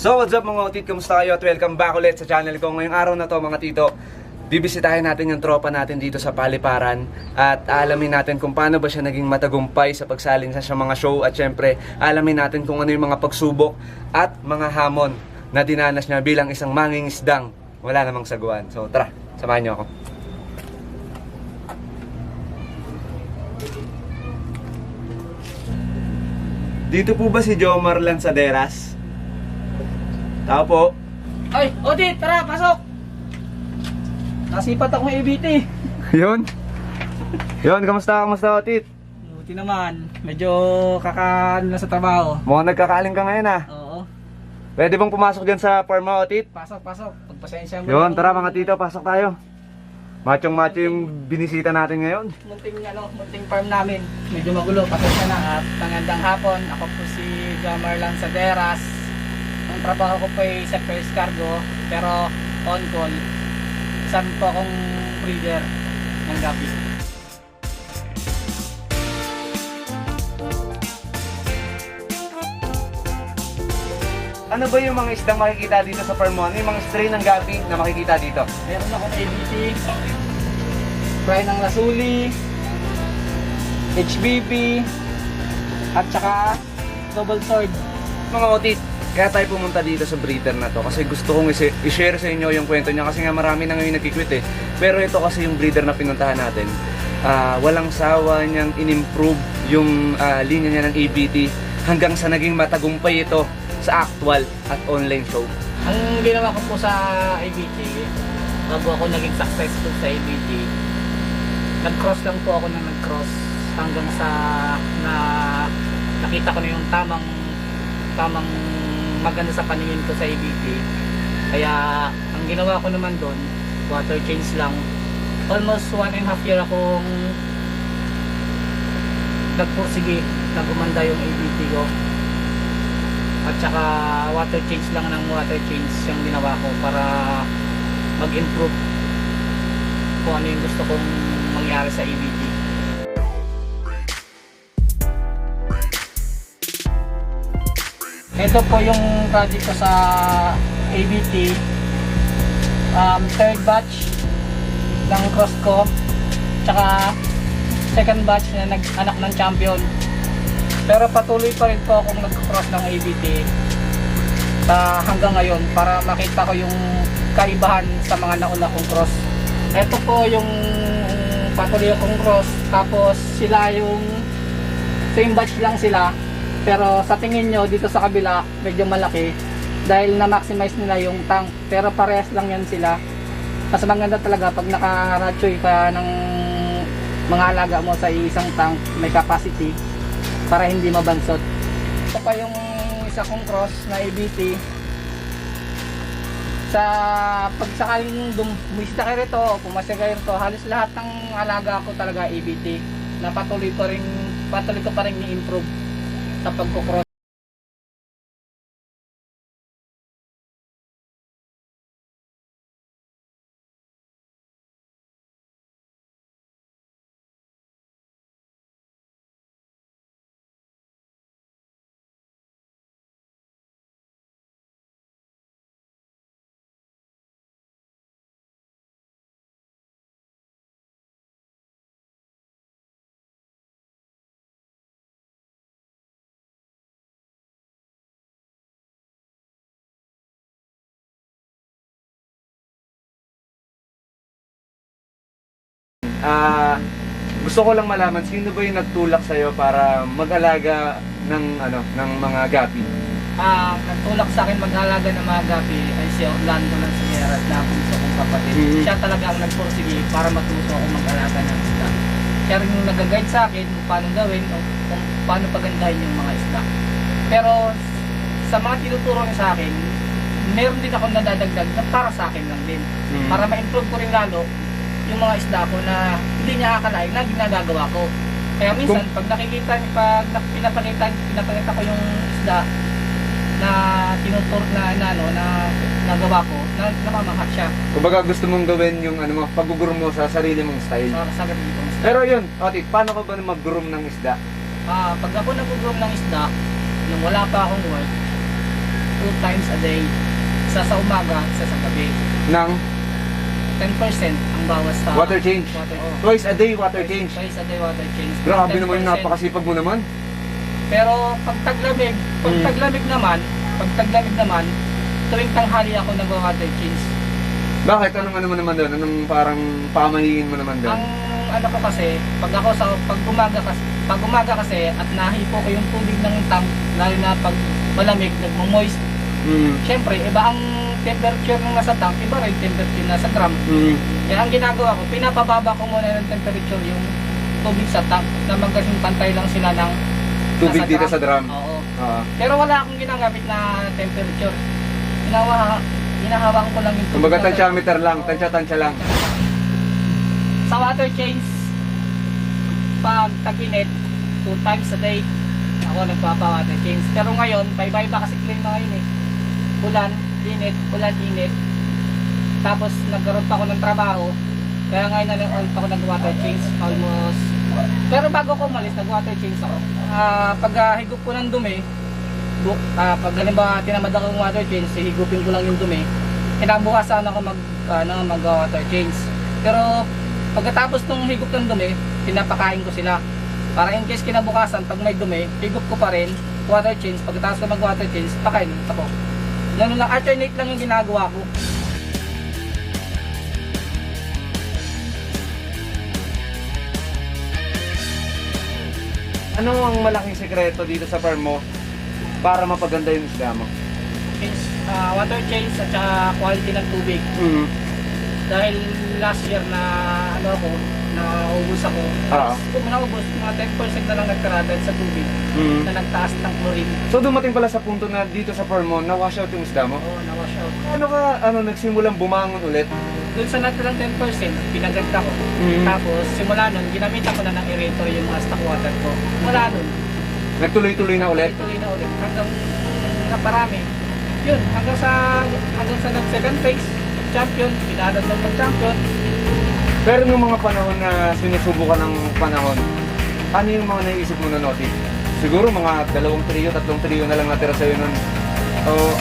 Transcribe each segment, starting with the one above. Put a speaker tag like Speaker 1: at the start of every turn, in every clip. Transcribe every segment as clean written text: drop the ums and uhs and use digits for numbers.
Speaker 1: So what's up mga otit, kamusta kayo at welcome back ulit sa channel ko. Ngayong araw na to mga tito, bibisitahin natin yung tropa natin dito sa Paliparan at alamin natin kung paano ba siya naging matagumpay sa pagsalin sa mga show. At syempre alamin natin kung ano yung mga pagsubok at mga hamon na dinanas niya bilang isang mangingisdang wala namang saguan. So tara, samahan niyo ako. Dito po ba si Jomar Lanzaderas? Tao po.
Speaker 2: Ay, Odit, tara, pasok! Nasipat akong ABT.
Speaker 1: Yun. Yun, kamusta Otit?
Speaker 2: Buti naman, medyo kakaan na sa trabaho.
Speaker 1: Mukhang nagkakaling ka ngayon ah.
Speaker 2: Oo.
Speaker 1: Pwede bang pumasok dyan sa farm mo, Otit?
Speaker 2: Pasok. Pagpasensya mo.
Speaker 1: Yun, tara mga tito, pasok tayo. Machong macho yung binisita natin ngayon.
Speaker 2: Munting farm namin. Medyo magulo, pasensya na. At pangandang hapon, ako po si Jomar Lanzaderas. Ang trabaho ko po ay sa first cargo, pero on call. Saan po akong breeder ng gabi.
Speaker 1: Ano ba yung mga isdang makikita dito sa farm mo? Ano yung mga strain ng gabi na makikita dito?
Speaker 2: Meron akong ABT, fry ng lasuli, HBP, at saka double sword.
Speaker 1: Mga Otit, kaya tayo pumunta dito sa breeder na to kasi gusto kong i-share sa inyo yung kwento niya kasi nga marami na ngayon nagkikwit eh. Pero ito kasi yung breeder na pinuntahan natin. Walang sawa niyang in-improve yung linya niya ng ABT hanggang sa naging matagumpay ito sa actual at online show.
Speaker 2: Ang ginawa ko po sa ABT, bago ako naging successful sa ABT, nag-cross lang po ako hanggang sa nakita ko na yung tamang maganda sa paningin ko sa ABT. Kaya ang ginawa ko naman doon, water change lang. Almost 1.5 year akong nagpursige na gumanda yung ABT ko. At saka water change lang ng water change yung ginawa ko para mag-improve kung ano yung gusto kong mangyari sa ABT. Ito po yung project ko sa ABT. Third batch ng cross ko, tsaka second batch na nag-anak ng champion. Pero patuloy pa rin po akong nag-cross ng ABT hanggang ngayon para makita ko yung kaibahan sa mga nauna kong cross. Ito po yung patuloy akong cross, tapos sila yung same batch lang sila. Pero sa tingin nyo dito sa kabila medyo malaki dahil na-maximize nila yung tank, pero parehas lang yan sila. Mas maganda talaga pag naka-ratchoy ka ng mga alaga mo sa isang tank, may capacity para hindi mabansot. Ito pa yung isa kong cross na ABT. Sa pagsakaling bumisita kayo rito o pumasya kayo rito, halos lahat ng alaga ko talaga ABT na patuloy ko pa rin i-improve sa pagkukross.
Speaker 1: Gusto ko lang malaman sino ba yung nagtulak sa'yo para mag-alaga ng mga gapi?
Speaker 2: Nagtulak sa akin mag-alaga ng mga gabi ay si Orlando ng Sigueras na bunso kong kapatid. Siya talaga ang nagpursige para matuto ako mag-alaga ng isda. Siya rin yung nag-guide sa akin kung paano gawin o kung paano pagandahin yung mga isda. Pero sa mga tinuturo niya sa akin, meron din ako nadadagdag na para sa akin lang din. Para ma-improve ko rin lalo yung mga isda ko na hindi niya akalain na ginagagawa ko. Kaya minsan pag pinapakita ko yung isda na tinuturo na nagawa ko, namamangha siya.
Speaker 1: Kumbaga gusto mong gawin yung pag-groom mo sa sarili mong style.
Speaker 2: Sa sarili kong isda.
Speaker 1: Pero yun, Otit, paano ka ba mag-groom ng isda?
Speaker 2: Pag ako nag-groom ng isda, nung wala pa akong work, 2 times a day. Isa sa umaga, isa sa gabi.
Speaker 1: Ng
Speaker 2: 10% ang bawas sa
Speaker 1: water change.
Speaker 2: oh.
Speaker 1: Twice a day water change.
Speaker 2: Twice a day water change.
Speaker 1: Grabe naman yung
Speaker 2: 10%.
Speaker 1: napakasipag mo naman.
Speaker 2: Pero pag taglamig naman, tuwing tanghali ako nag-water change.
Speaker 1: Bakit? Ano mo naman doon? Anong parang pamahiin mo naman doon?
Speaker 2: Ang ano ko kasi, pag umaga kasi at nahipo ko yung tubig ng tank, lalo na pag malamig, nagmo-moist. Siyempre, iba ang temperature ng nasa tank, iba rin temperature nasa drum. Kaya ang ginagawa ko, pinapababa ko muna ng temperature yung tubig sa tank na magkasing pantay lang sila ng
Speaker 1: Tubig
Speaker 2: nasa
Speaker 1: dito sa drum.
Speaker 2: Oo.
Speaker 1: Ah.
Speaker 2: Pero wala akong ginagamit na temperature. Hinahawakan ko lang yung tubig.
Speaker 1: Kumbaga
Speaker 2: na-
Speaker 1: tansyameter lang, tansya lang.
Speaker 2: Sa water change, pag tag-init, 2 times a day, ako nagpapa-water change. Pero ngayon, iba-iba kasi klima ngayon eh. Ulan, init. Tapos nagkaroon pa ako ng trabaho. Kaya ngayon na lang ako nag-water change almost. Pero bago ko umalis, nag-water change ako. Pag higop ko ng dumi, pag halimbawa tinamad ako ng water change, higupin ko lang yung dumi. Kinabukasan ako mag-water change. Pero pagkatapos ng higop ng dumi, pinapakain ko sila. Para in case kinabukasan, pag may dumi, higop ko pa rin, water change. Pagkatapos ko mag-water change, pakain ako. Ganun lang, alternate lang yung ginagawa ko.
Speaker 1: Ano ang malaking sekreto dito sa farm mo para mapaganda yung isda mo?
Speaker 2: Water change at saka quality ng tubig. Dahil last year na naubos ako. Kung naubos, mga 10% na lang nagtira dahil sa tubig na nagtaas ng chlorine.
Speaker 1: So dumating pala sa punto na dito sa farm mo, na-wash out yung isda mo?
Speaker 2: Oo, na-wash out.
Speaker 1: Nagsimulang bumangon ulit?
Speaker 2: Doon sa natirang 10%, pinaganda ko. Tapos simula nun, ginamitan ko na ng aerator yung mga stock water ko. Mula nun,
Speaker 1: Nagtuloy-tuloy na ulit?
Speaker 2: tuloy na ulit. Hanggang naparami. Yun, hanggang sa nag-second phase, champion, pinadad ng mag-champion.
Speaker 1: Pero nung mga panahon na sinusubukan ng panahon, ano yung mga naisip mo na Noti? Siguro mga 2 trio, 3 trio na lang natira sa'yo nun.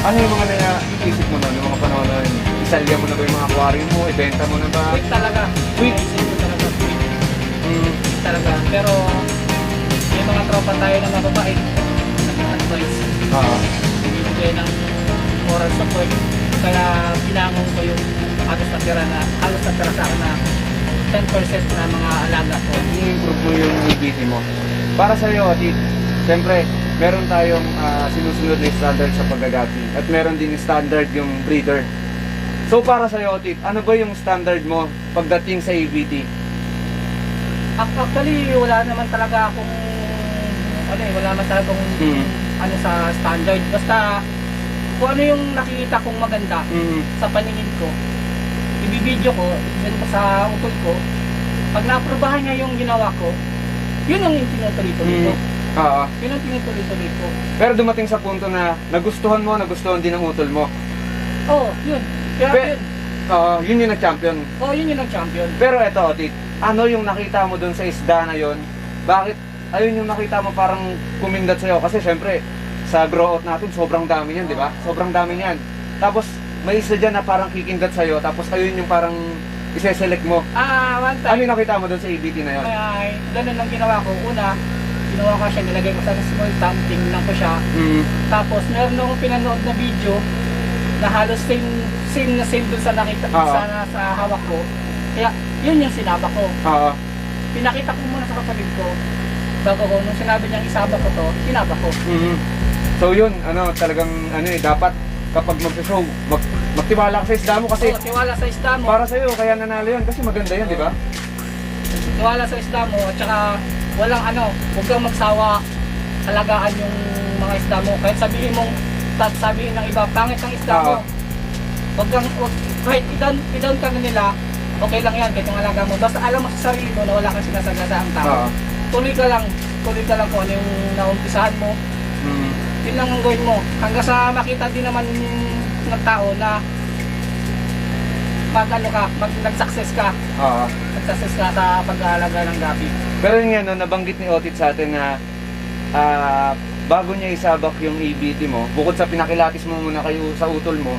Speaker 1: Ano yung mga naisip mo nun, yung mga panahon na yun? Isalya mo na ba yung mga aquarium mo? Ibenta mo na ba?
Speaker 2: Sweet talaga.
Speaker 1: Sweet?
Speaker 2: Naisip ko talaga sweet. Sweet talaga. Pero may mga tropa tayo na mababait. Nag-advise. Bibigay ng moral support. Kaya pinangon ko yung halos natira sa akin na 10% na mga alaga ko.
Speaker 1: I-improve mo yung EBT mo. Para sa'yo, Atit, siyempre, meron tayong sinusunod na standard sa paggagati at meron din standard yung breeder. So para sa'yo, Atit, ano ba yung standard mo pagdating sa EBT?
Speaker 2: Actually, wala naman talaga akong wala naman talagang sa standard. Basta kung ano yung nakikita kong maganda sa paningin ko, ibibideo ko, ibigay ko sa utol ko. Pag naaprubahan niya yung ginawa ko, yun ang tinutuloy-tuloy ko. Yun ang tinutuloy-tuloy ko.
Speaker 1: Pero dumating sa punto na nagustuhan din ang utol mo.
Speaker 2: Oo, yun. Kaya yun.
Speaker 1: Yun yung nag-champion.
Speaker 2: Oo, yun yung nag-champion.
Speaker 1: Pero eto, Atit, ano yung nakita mo dun sa isda na yun? Bakit ayun yung nakita mo parang kumindat sa'yo? Kasi syempre, sa grow out natin, sobrang dami yan, di ba? Sobrang dami yan. Tapos, may isa dyan na parang kikindat sa'yo, tapos ayun yung parang ise-select mo.
Speaker 2: One
Speaker 1: Ano
Speaker 2: time,
Speaker 1: yung nakita mo dun sa EBT na yun?
Speaker 2: ganun lang ginawa ko. Una, ginawa ko siya, nilagay ko sa small tank, tingnan ko siya. Tapos, meron akong pinanood na video na halos same dun sa nakita sa hawak ko. Kaya, yun yung sinaba ko. Pinakita ko muna sa kapatid ko. Bago ko, nung sinabi niyang isaba ko to, sinaba ko.
Speaker 1: So yun, talagang dapat kapag mag-show, magtiwala ka sa isda mo kasi
Speaker 2: Tiwala sa isda mo.
Speaker 1: para sa'yo, kaya nanalo yun kasi maganda yun, di ba?
Speaker 2: Tiwala sa isda mo at saka walang huwag kang magsawa alagaan yung mga isda mo. Kahit sabihin ng iba, pangit ang isda mo. Kahit i-down ka na nila, okay lang yan, kahit yung alaga mo. Basta alam mo sa sarili mo na wala kang sinasagadaang tao. Tuloy ka lang kung ano yung naumpisahan mo. Yun lang ang gawin mo. Hanggang sa makita din naman ng tao na nag-success ka. Nag-success ka sa pag-aalaga ng gabi.
Speaker 1: Pero yun nga, nabanggit ni Otit sa atin na bago niya isabak yung ABT mo, bukod sa pinakilatis mo muna kayo sa utol mo,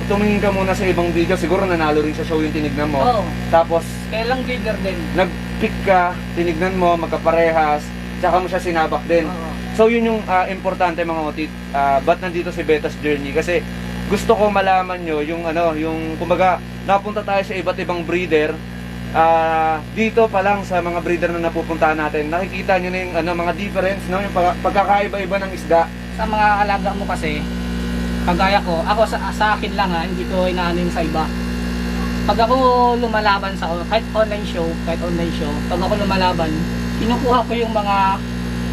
Speaker 1: tumingin ka muna sa ibang video, siguro nanalo rin sa show yung tinignan mo.
Speaker 2: Oo.
Speaker 1: Tapos,
Speaker 2: Kaya lang leader din.
Speaker 1: nag-pick ka, tinignan mo, magkaparehas, tsaka mo siya sinabak din.
Speaker 2: Oo.
Speaker 1: So yun yung importante mga otit. Ba't nandito si Beta's Journey? Kasi gusto ko malaman nyo yung yung kumbaga napunta tayo sa iba't ibang breeder. Dito pa lang sa mga breeder na napupuntahan natin, nakikita nyo na yung mga difference, no? Yung pagkakaiba-iba ng isda.
Speaker 2: Sa mga alaga mo kasi, kagaya ko, ako sa akin lang hindi ko inaano yung sa iba. Pag ako lumalaban kahit online show, pag ako lumalaban, kinukuha ko yung mga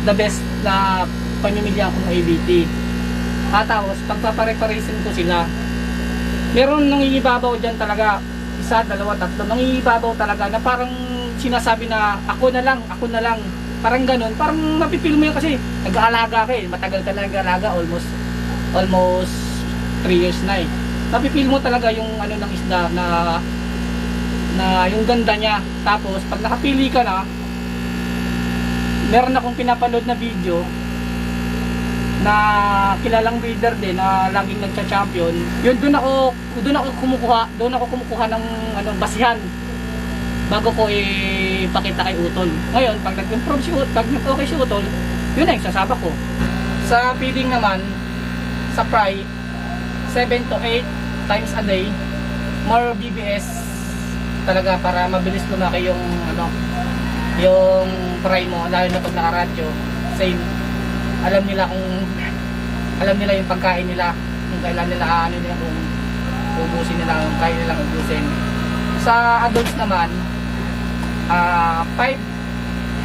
Speaker 2: the best na pamimilya kong ABT. Tapos, pagpapare-paresin ko sila, meron nangingibabaw dyan talaga, 1, 2, 3, nangingibabaw talaga na parang sinasabi na ako na lang, parang ganun, parang mapipil mo yun kasi nag-aalaga ka matagal ka na nag-aalaga, almost 3 years na mapipil mo talaga yung ng isda na yung ganda niya. Tapos, pag nakapili ka na, meron akong pinapanood na video na kilalang breeder din na laging nagcha-champion. Yun doon ako kumukuha ng basihan bago ko ipakita kay Utol. Ngayon, pag nag-improve pag nag-okay si Utol, yun na yung sasabak ko. Sa feeding naman, sa fry, 7 to 8 times a day, more BBS talaga para mabilis lumaki yung yung fry mo, lalo na pag naka-radyo. Same, alam nila yung pagkain nila, kung kailan nila kung ubusin nila, kung kaya nilang ubusin. Sa adults naman, 5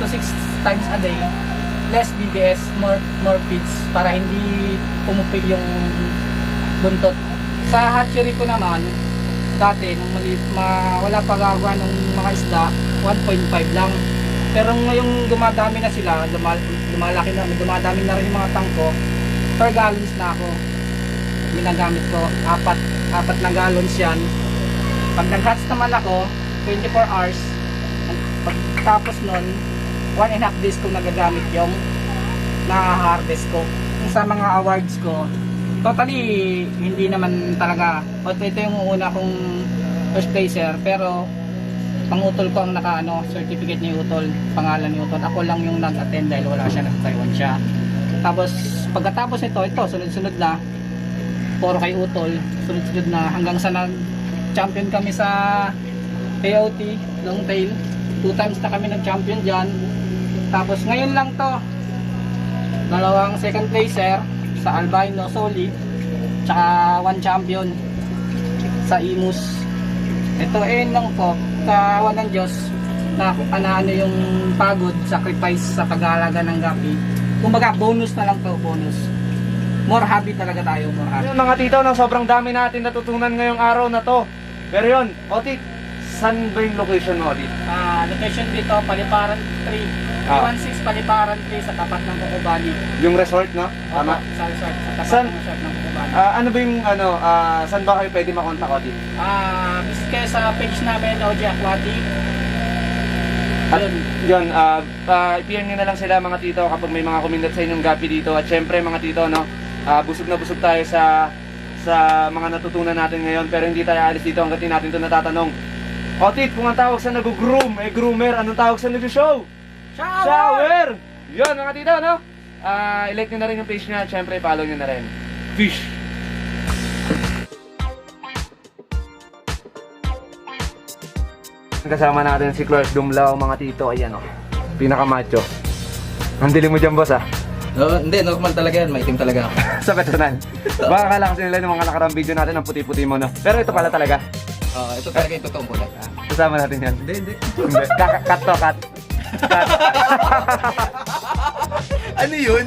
Speaker 2: to 6 times a day, less BBS, more feeds para hindi pumupil yung buntot. Sa hatchery ko naman, dati nung wala pa gagawa ng mga isda, 1.5 lang. Pero ngayong dumadami na sila, dumadami na rin yung mga tangko, per gallons na ako ginagamit ko. Apat na gallons yan. Pag nag-hatch naman ako, 24 hours. Pagtapos nun, 1.5 days ko nagagamit yung na-harvest ko. Sa mga awards ko, totally hindi naman talaga. Ito yung una kong first placer, pero pang-utol ko ang certificate ni Utol, pangalan ni Utol. Ako lang yung nag-attend dahil wala siya, nag-Taiwan siya. Tapos pagkatapos ito, sunod-sunod na, puro kay Utol, sunod-sunod na hanggang sa nag-champion kami sa AOT, long tail. 2 times na kami nag-champion dyan. Tapos ngayon lang to, 2 second placer sa albino solid, tsaka 1 champion sa imus. Ito lang po, kawan ng Diyos na ano yung pagod, sacrifice sa pag-aalaga ng gapi. Kumbaga bonus na lang to, bonus. More hobby talaga tayo, more hobby.
Speaker 1: Mga tito, sobrang dami natin natutunan ngayong araw na to. Pero yun, Otit, saan ba yung location mo, Otit?
Speaker 2: Location dito, Paliparan 3. 16 Paliparan 3 sa tapat ng Cucubali.
Speaker 1: Yung resort, no? Tama?
Speaker 2: Sa resort, sa tapat
Speaker 1: San-
Speaker 2: ng resort ng Cucubali.
Speaker 1: Ano ba yung, saan ba kayo pwede makontak, Otit?
Speaker 2: Visit kayo sa page namin, OG Aquatic.
Speaker 1: At yun, i-PM nyo na lang sila mga tito kapag may mga kumindat sa inyong gapi dito. At syempre mga tito, busog na busog tayo sa mga natutunan natin ngayon. Pero hindi tayo alis dito hanggang natin ito natatanong. Otit, kung ang tawag sa nag-groom, groomer, anong tawag sa nag-show? Shower! Yun mga tito, no? I-like nyo na rin yung page niya. At syempre, follow nyo na rin. Fish! Kasama natin si Clark Dumlao, mga tito. Ayan o, pinaka-macho. Ang dilim mo dyan, boss,
Speaker 3: Hindi, normal talaga yan. Maitim talaga ako.
Speaker 1: Sa personal. Baka akala kasi nila yung mga nakarang video natin ang puti-puti mo, no? Pero ito pala talaga.
Speaker 3: Ito talaga yung totoong kulay.
Speaker 1: Kasama natin yan.
Speaker 3: Hindi.
Speaker 1: Cut to, cut.
Speaker 3: Ano yun?